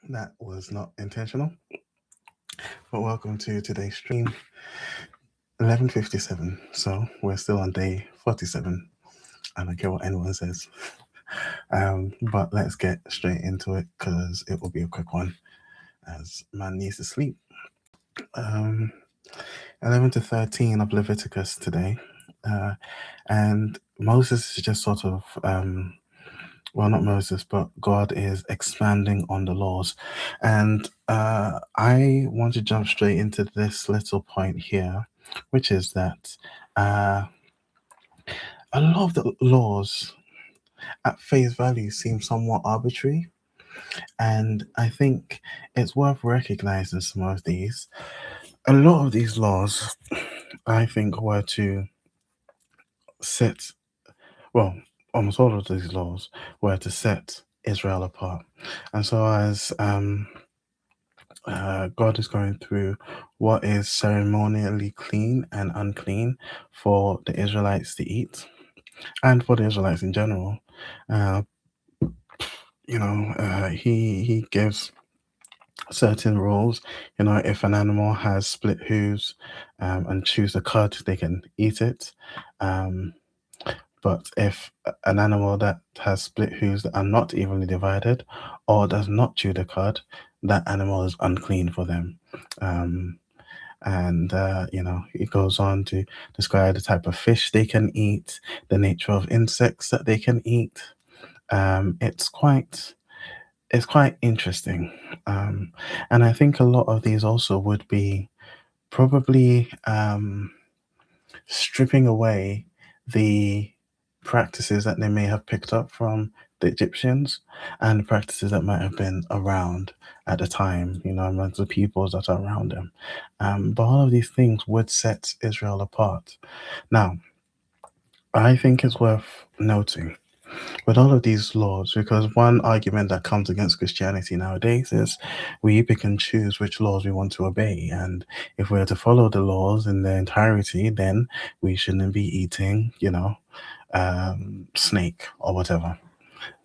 That was not intentional, but welcome to today's stream, 11:57. So we're still on day 47. I don't care what anyone says. But let's get straight into it because it will be a quick one as man needs to sleep. Um, 11 to 13 of Leviticus today. And Moses is just sort of well, not Moses, but God is expanding on the laws. And I want to jump straight into this little point here, which is that uh, a lot of the laws at face value seem somewhat arbitrary. And I think it's worth recognizing some of these. A lot of these laws, I think, were to set, well, almost all of these laws were to set Israel apart. And so as God is going through what is ceremonially clean and unclean for the Israelites to eat, and for the Israelites in general. Uh, he gives certain rules. If an animal has split hooves and chews the cud, they can eat it. Um, but if an animal that has split hooves that are not evenly divided or does not chew the cud, that animal is unclean for them. Um, and it goes on to describe the type of fish they can eat, the nature of insects that they can eat. It's quite interesting, and I think a lot of these also would be probably stripping away the practices that they may have picked up from the Egyptians and practices that might have been around at the time, amongst the peoples that are around them. But all of these things would set Israel apart. Now, I think it's worth noting with all of these laws, because one argument that comes against Christianity nowadays is we pick and choose which laws we want to obey. And if we're to follow the laws in their entirety, then we shouldn't be eating, snake or whatever.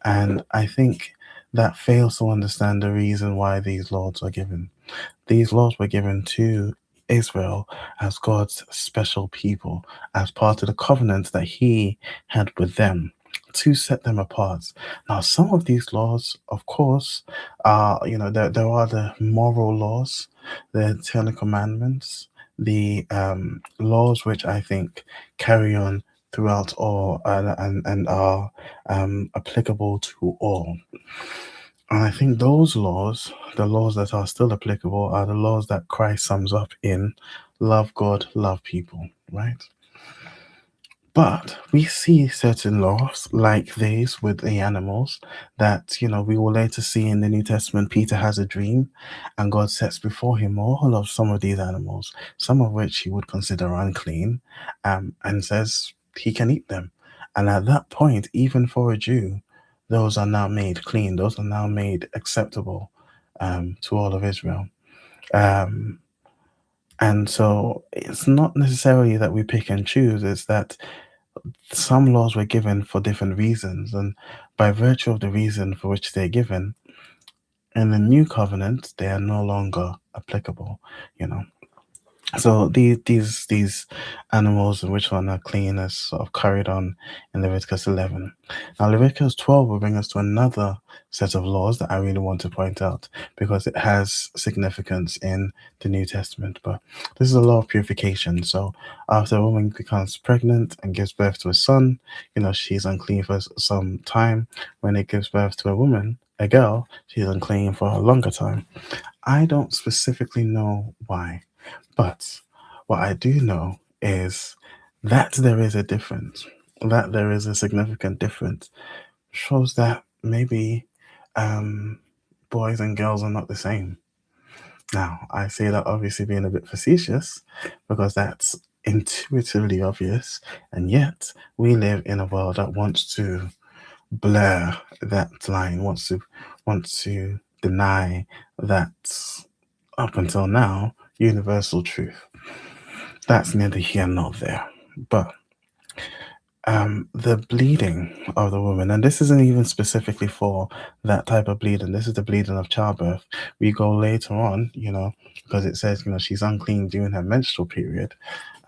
And I think that fails to understand the reason why these laws are given. These laws were given to Israel as God's special people, as part of the covenant that He had with them to set them apart. Now, some of these laws, of course, are, there are the moral laws, the Ten Commandments, the laws which I think carry on throughout all and are applicable to all. And I think those laws, the laws that are still applicable, are the laws that Christ sums up in love God, love people, right? But we see certain laws like these with the animals that, we will later see in the New Testament. Peter has a dream and God sets before him all of some of these animals, some of which he would consider unclean, and says he can eat them. And at that point, even for a Jew, those are now made clean, those are now made acceptable to all of Israel. Um, and so it's not necessarily that we pick and choose, it's that some laws were given for different reasons, and by virtue of the reason for which they're given, in the new covenant, they are no longer applicable, you know. So these animals and which one are clean is sort of carried on in Leviticus 11. Now Leviticus 12 will bring us to another set of laws that I really want to point out because it has significance in the New Testament. But this is a law of purification. So after a woman becomes pregnant and gives birth to a son, she's unclean for some time. When it gives birth to a woman, a girl, she's unclean for a longer time. I don't specifically know why. But what I do know is that there is a difference, that there is a significant difference, shows that maybe boys and girls are not the same. Now, I say that obviously being a bit facetious because that's intuitively obvious, and yet we live in a world that wants to blur that line, wants to deny that up until now universal truth. That's neither here nor there. But The bleeding of the woman, and this isn't even specifically for that type of bleeding. This is the bleeding of childbirth. We go later on, because it says, she's unclean during her menstrual period.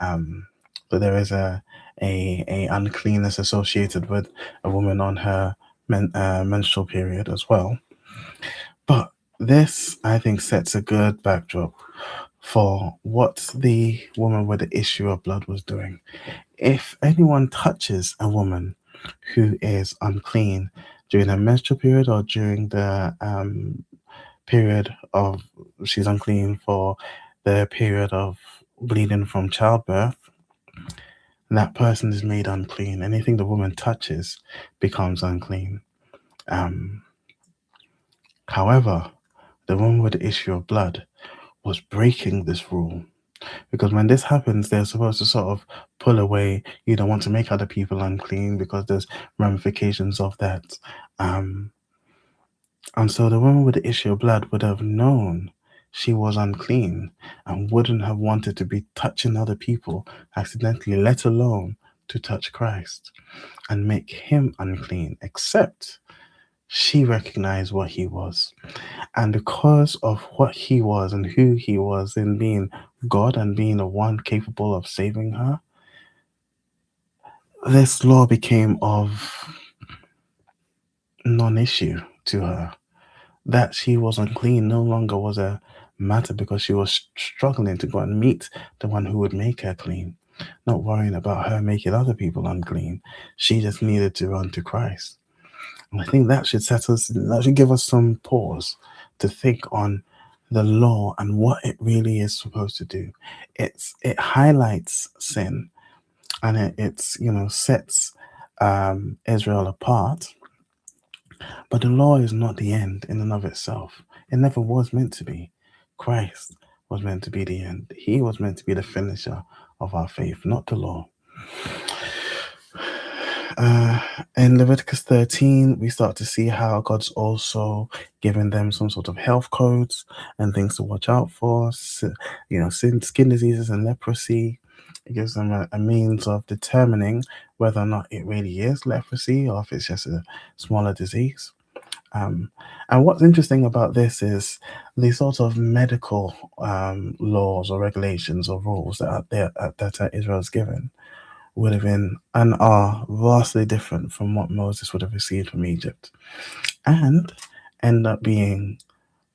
But there is a uncleanness associated with a woman on her menstrual period as well. But this, I think, sets a good backdrop for what the woman with the issue of blood was doing. If anyone touches a woman who is unclean during her menstrual period or during the period of she's unclean for the period of bleeding from childbirth, that person is made unclean. Anything the woman touches becomes unclean. Um, However, the woman with the issue of blood was breaking this rule. Because when this happens, they're supposed to sort of pull away. You don't want to make other people unclean because there's ramifications of that. Um, and so the woman with the issue of blood would have known she was unclean and wouldn't have wanted to be touching other people accidentally, let alone to touch Christ and make him unclean, except she recognized what he was. And because of what he was and who he was in being God and being the one capable of saving her, this law became of non-issue to her. That she was unclean no longer was a matter because she was struggling to go and meet the one who would make her clean, not worrying about her making other people unclean. She just needed to run to Christ. And I think that should give us some pause to think on the law and what it really is supposed to do. It highlights sin, and it's sets Israel apart. But the law is not the end in and of itself. It never was meant to be. Christ was meant to be the end. He was meant to be the finisher of our faith, not the law. In Leviticus 13, we start to see how God's also given them some sort of health codes and things to watch out for. Skin diseases and leprosy. It gives them a means of determining whether or not it really is leprosy or if it's just a smaller disease. And what's interesting about this is the sort of medical laws or regulations or rules that Israel's given would have been and are vastly different from what Moses would have received from Egypt, and end up being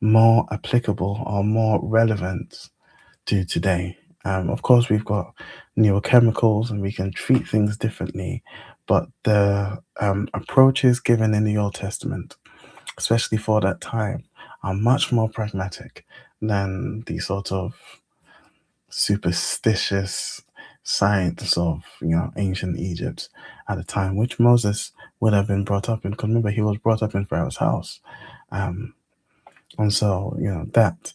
more applicable or more relevant to today. Of course, we've got newer chemicals and we can treat things differently, but the approaches given in the Old Testament, especially for that time, are much more pragmatic than the sort of superstitious science of ancient Egypt at the time, which Moses would have been brought up in. Because remember, he was brought up in Pharaoh's house, and so that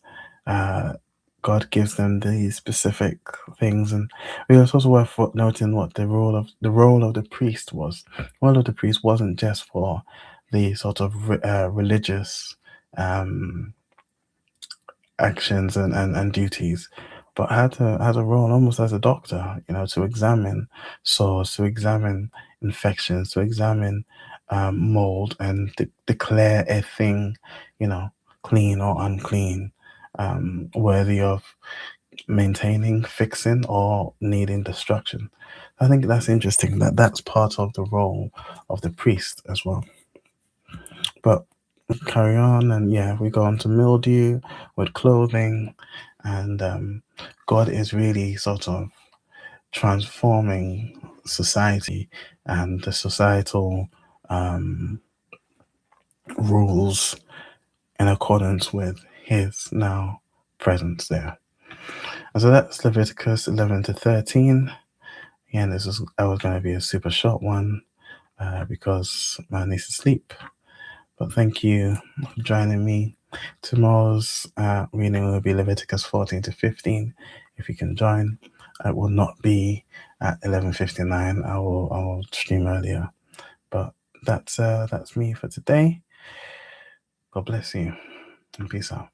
God gives them these specific things. And it's also worth noting what the role of the priest was. The role of the priest wasn't just for the sort of religious actions and duties, but had a role almost as a doctor, to examine sores, to examine infections, to examine mold, and declare a thing, clean or unclean, worthy of maintaining, fixing, or needing destruction. I think that's interesting that that's part of the role of the priest as well. But carry on, and we go on to mildew with clothing, and God is really sort of transforming society and the societal rules in accordance with his now presence there. And so that's Leviticus 11 to 13. Again, this was going to be a super short one because man needs to sleep. But thank you for joining me. Tomorrow's reading will be Leviticus 14 to 15. If you can join, it will not be at 11:59. I will stream earlier. But that's me for today. God bless you and peace out.